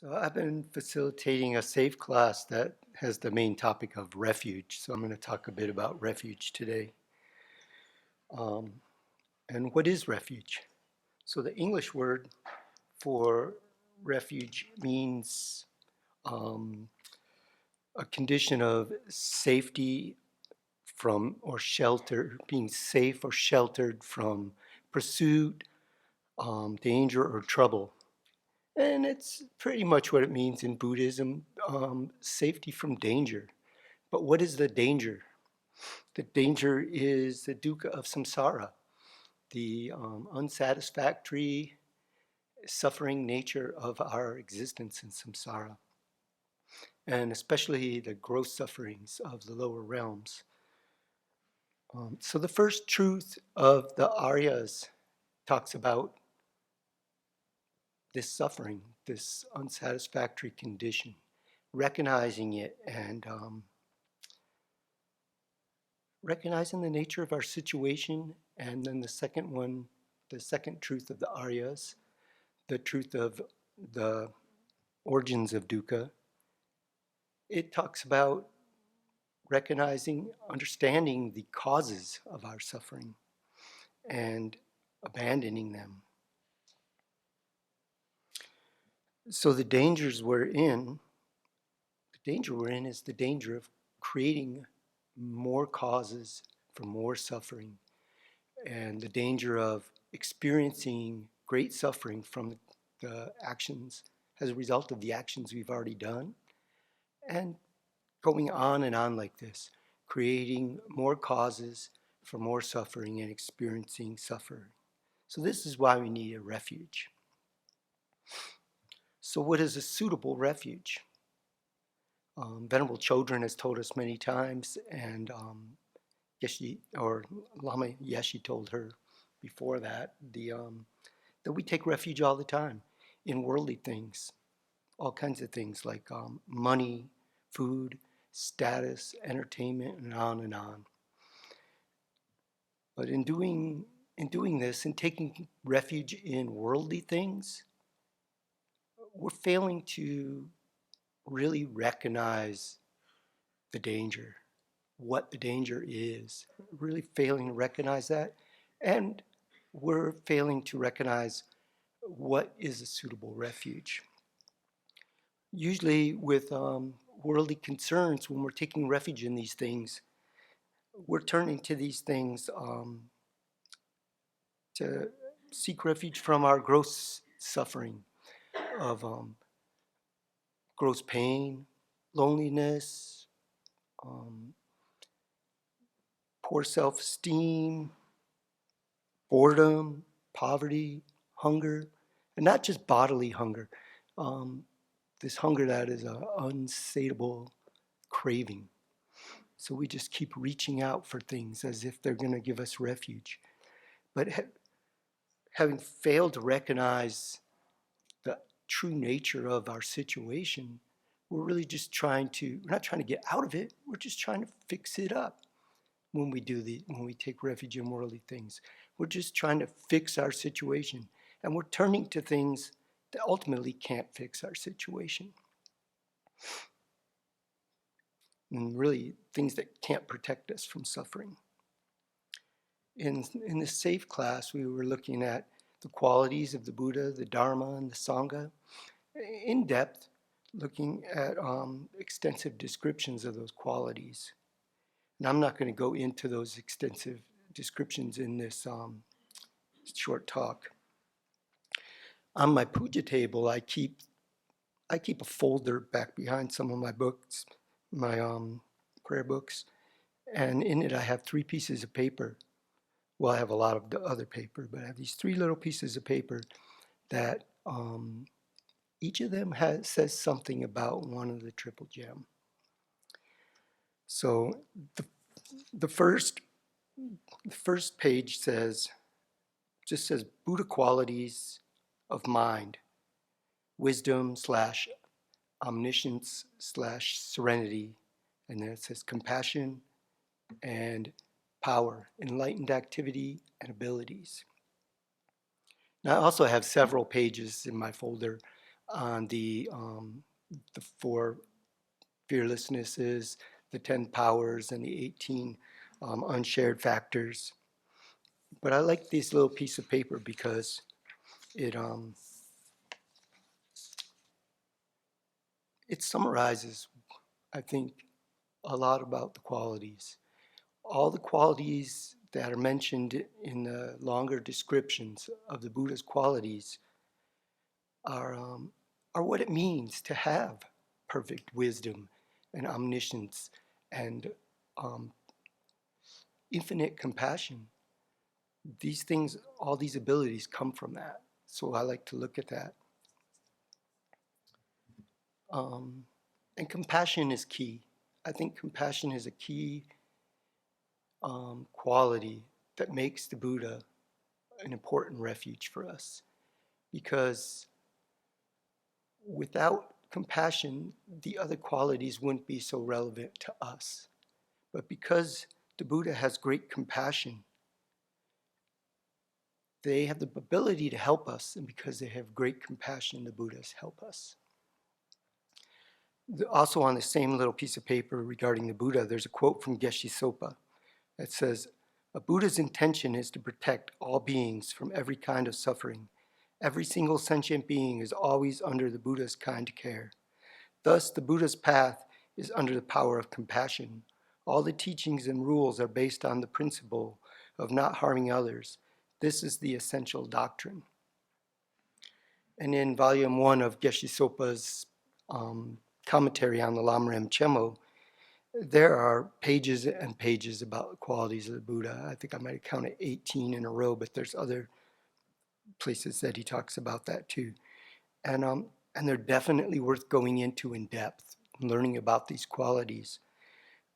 So I've been facilitating a safe class that has the main topic of refuge. So I'm going to talk a bit about refuge today. Um, and what is refuge? So the English word for refuge means um, a condition of safety from or shelter, being safe or sheltered from pursuit, danger, or trouble. And it's pretty much what it means in Buddhism, safety from danger. But what is the danger? The danger is the dukkha of samsara, the unsatisfactory, suffering nature of our existence in samsara, and especially the gross sufferings of the lower realms. So the first truth of the Aryas talks about this suffering, this unsatisfactory condition, recognizing it and recognizing the nature of our situation. And then the second one, the second truth of the Aryas, the truth of the origins of dukkha, it talks about recognizing, understanding the causes of our suffering and abandoning them. So the danger we're in is the danger of creating more causes for more suffering, and the danger of experiencing great suffering from the actions as a result of the actions we've already done, and going on and on like this, creating more causes for more suffering and experiencing suffering. So this is why we need a refuge. So what is a suitable refuge? Venerable Chodron has told us many times, and Yeshe, or Lama Yeshe told her before that, that we take refuge all the time in worldly things, all kinds of things like money, food, status, entertainment, and on and on. But in doing this and taking refuge in worldly things, we're failing to really recognize the danger, what the danger is, really failing to recognize that. And we're failing to recognize what is a suitable refuge. Usually with worldly concerns, when we're taking refuge in these things, we're turning to these things to seek refuge from our gross suffering of gross pain, loneliness, poor self-esteem, boredom, poverty, hunger, and not just bodily hunger, this hunger that is an unsatiable craving. So we just keep reaching out for things as if they're going to give us refuge. But having failed to recognize the true nature of our situation, we're really just we're not trying to get out of it, we're just trying to fix it up when we take refuge in worldly things. We're just trying to fix our situation, and we're turning to things that ultimately can't fix our situation. And really, things that can't protect us from suffering. In the SAFE class, we were looking at the qualities of the Buddha, the Dharma, and the Sangha, in depth, looking at extensive descriptions of those qualities. And I'm not going to go into those extensive descriptions in this short talk. On my puja table, I keep a folder back behind some of my books, my prayer books, and in it I have 3 pieces of paper. Well, I have a lot of other paper, but I have these 3 little pieces of paper that each of them says something about one of the triple gem. So the first page just says Buddha qualities of mind, wisdom / omniscience / serenity, and then it says compassion and power, enlightened activity and abilities. Now I also have several pages in my folder on the 4 fearlessnesses, the 10 powers, and the 18 unshared factors. But I like this little piece of paper because it summarizes, I think, a lot about the qualities. All the qualities that are mentioned in the longer descriptions of the Buddha's qualities are, are what it means to have perfect wisdom and omniscience and um, infinite compassion. These things, all these abilities come from that. So I like to look at that. And compassion is key. I think compassion is a key quality that makes the Buddha an important refuge for us. Because without compassion, the other qualities wouldn't be so relevant to us. But because the Buddha has great compassion, they have the ability to help us, and because they have great compassion, the Buddhas help us. Also on the same little piece of paper regarding the Buddha, there's a quote from Geshe Sopa that says, "A Buddha's intention is to protect all beings from every kind of suffering. Every single sentient being is always under the Buddha's kind care. Thus, the Buddha's path is under the power of compassion. All the teachings and rules are based on the principle of not harming others. This is the essential doctrine." And in volume 1 of Geshe Sopa's commentary on the Lamrim Chemo, there are pages and pages about the qualities of the Buddha. I think I might have counted 18 in a row, but there's other places that he talks about that too. And they're definitely worth going into in depth, learning about these qualities.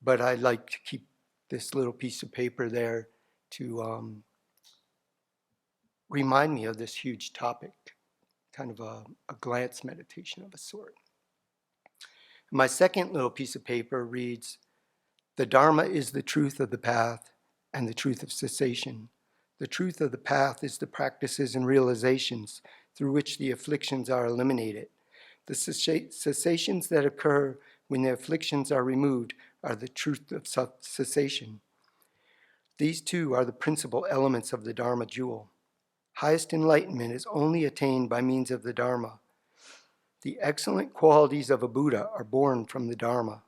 But I like to keep this little piece of paper there to remind me of this huge topic, kind of a glance meditation of a sort. My second little piece of paper reads, "The Dharma is the truth of the path and the truth of cessation. The truth of the path is the practices and realizations through which the afflictions are eliminated. The cessations that occur when the afflictions are removed are the truth of cessation. These two are the principal elements of the Dharma jewel. Highest enlightenment is only attained by means of the Dharma. The excellent qualities of a Buddha are born from the Dharma.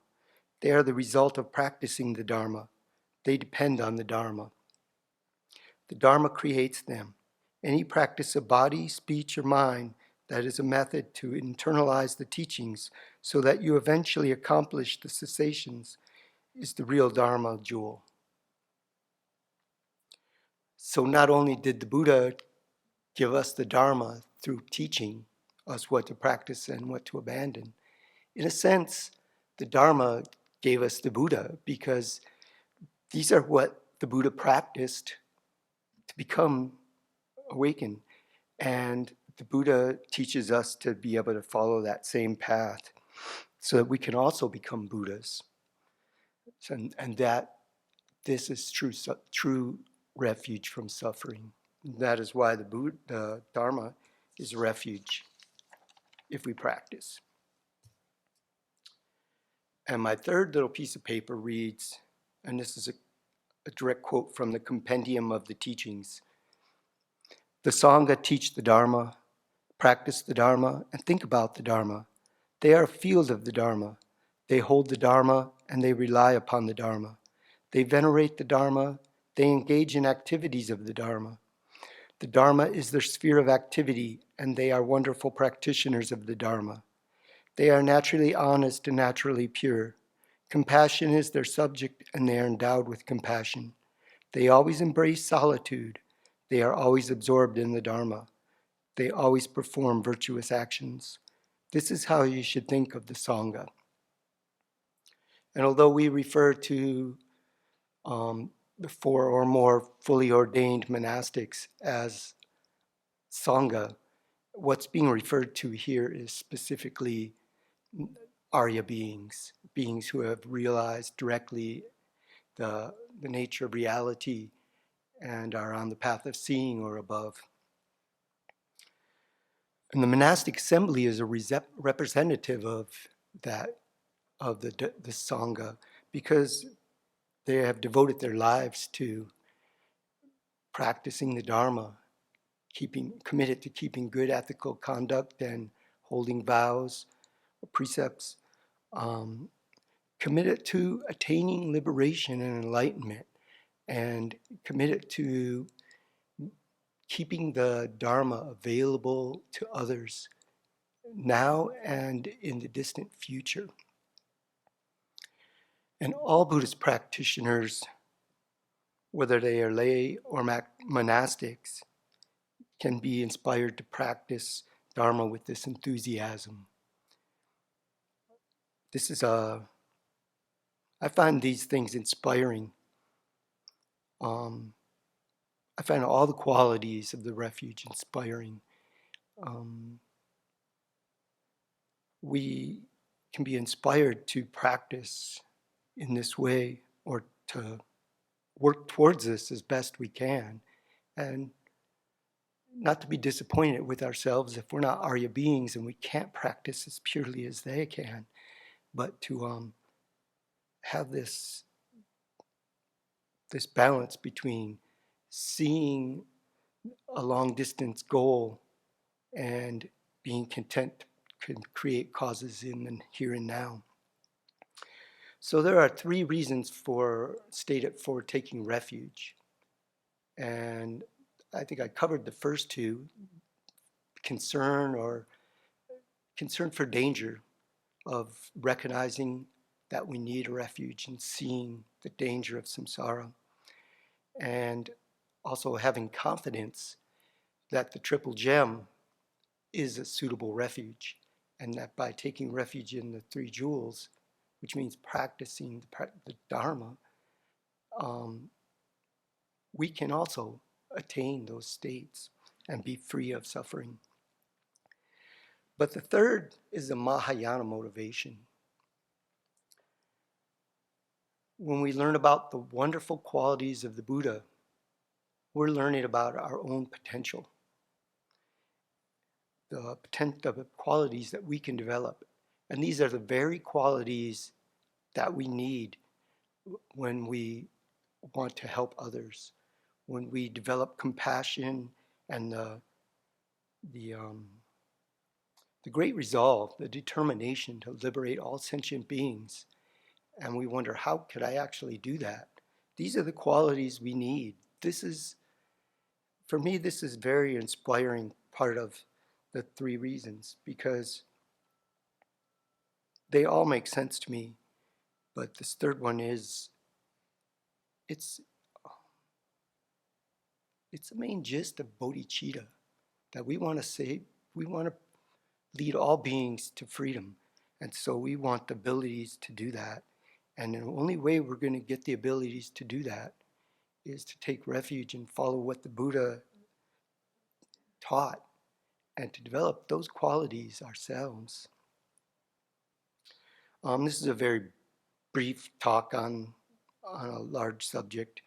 They are the result of practicing the Dharma. They depend on the Dharma. The Dharma creates them. Any practice of body, speech, or mind that is a method to internalize the teachings so that you eventually accomplish the cessations is the real Dharma jewel." So not only did the Buddha give us the Dharma through teaching us what to practice and what to abandon, in a sense, the Dharma gave us the Buddha because these are what the Buddha practiced to become awakened. And the Buddha teaches us to be able to follow that same path so that we can also become Buddhas. And that this is true refuge from suffering. That is why the Dharma is a refuge if we practice. And my third little piece of paper reads, and this is a direct quote from the Compendium of the Teachings, "The Sangha teach the Dharma, practice the Dharma, and think about the Dharma. They are a field of the Dharma. They hold the Dharma and they rely upon the Dharma. They venerate the Dharma. They engage in activities of the Dharma. The Dharma is their sphere of activity, and they are wonderful practitioners of the Dharma. They are naturally honest and naturally pure. Compassion is their subject, and they are endowed with compassion. They always embrace solitude. They are always absorbed in the Dharma. They always perform virtuous actions. This is how you should think of the Sangha." And although we refer to the 4 or more fully ordained monastics as Sangha, what's being referred to here is specifically Arya beings, beings who have realized directly the nature of reality and are on the path of seeing or above. And the monastic assembly is a representative of that, of the Sangha, because they have devoted their lives to practicing the Dharma, committed to keeping good ethical conduct and holding vows, precepts, um, committed to attaining liberation and enlightenment, and committed to keeping the Dharma available to others now and in the distant future. And all Buddhist practitioners, whether they are lay or monastics, can be inspired to practice Dharma with this enthusiasm. I find these things inspiring. I find all the qualities of the refuge inspiring. We can be inspired to practice in this way, or to work towards this as best we can, and not to be disappointed with ourselves if we're not Arya beings and we can't practice as purely as they can, but to have this balance between seeing a long distance goal and being content to create causes in the here and now. So there are 3 reasons stated for taking refuge. And I think I covered the first 2, concern for danger, of recognizing that we need a refuge and seeing the danger of samsara, and also having confidence that the triple gem is a suitable refuge, and that by taking refuge in the 3 jewels, which means practicing the Dharma, we can also attain those states and be free of suffering. But the third is the Mahayana motivation. When we learn about the wonderful qualities of the Buddha, we're learning about our own potential, the qualities that we can develop. And these are the very qualities that we need when we want to help others, when we develop compassion and the great resolve, the determination to liberate all sentient beings. And we wonder, how could I actually do that? These are the qualities we need. For me, this is very inspiring part of the 3 reasons, because they all make sense to me. But this third one is, it's the main gist of bodhicitta, that we want to lead all beings to freedom. And so we want the abilities to do that. And the only way we're going to get the abilities to do that is to take refuge and follow what the Buddha taught, and to develop those qualities ourselves. This is a very brief talk on a large subject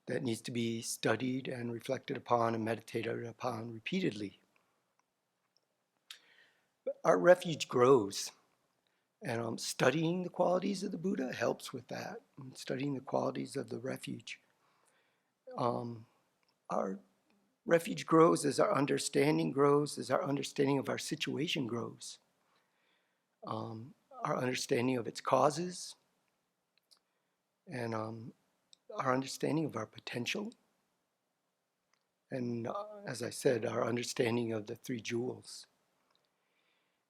that needs to be studied and reflected upon and meditated upon repeatedly. Our refuge grows, and studying the qualities of the Buddha helps with that, and studying the qualities of the refuge. Our refuge grows as our understanding grows, as our understanding of our situation grows. Our understanding of its causes, and our understanding of our potential, and as I said, our understanding of the 3 jewels,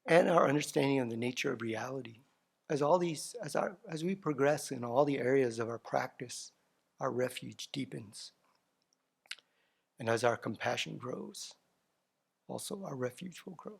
and our understanding of the nature of reality. As we progress in all the areas of our practice, our refuge deepens. And as our compassion grows, also our refuge will grow.